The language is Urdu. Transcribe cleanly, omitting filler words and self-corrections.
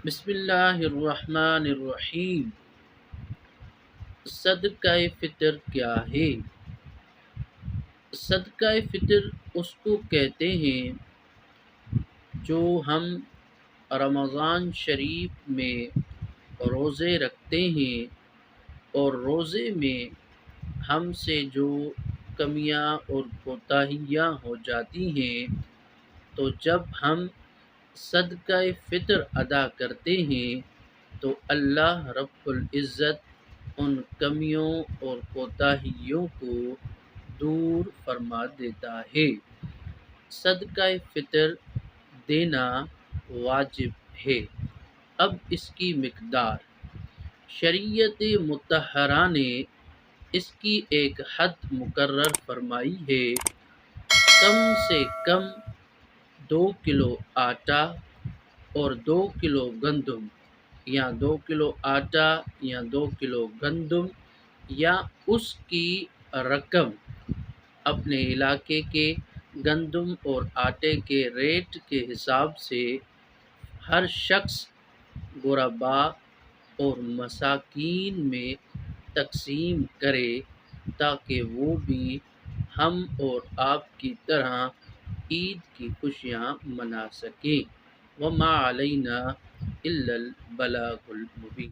بسم اللہ الرحمن الرحیم۔ صدقہ فطر کیا ہے؟ صدقہ فطر اس کو کہتے ہیں جو ہم رمضان شریف میں روزے رکھتے ہیں اور روزے میں ہم سے جو کمیاں اور کوتاہیاں ہو جاتی ہیں، تو جب ہم صدقہ فطر ادا کرتے ہیں تو اللہ رب العزت ان کمیوں اور کوتاہیوں کو دور فرما دیتا ہے۔ صدقہ فطر دینا واجب ہے۔ اب اس کی مقدار، شریعت مطہرہ نے اس کی ایک حد مقرر فرمائی ہے۔ کم سے کم 2 کلو آٹا اور 2 کلو گندم، یا 2 کلو آٹا یا 2 کلو گندم یا اس کی رقم اپنے علاقے کے گندم اور آٹے کے ریٹ کے حساب سے ہر شخص غربا اور مساکین میں تقسیم کرے، تاکہ وہ بھی ہم اور آپ کی طرح عید کی خوشیاں منا سکیں۔ وما علینا الا البلاغ المبین۔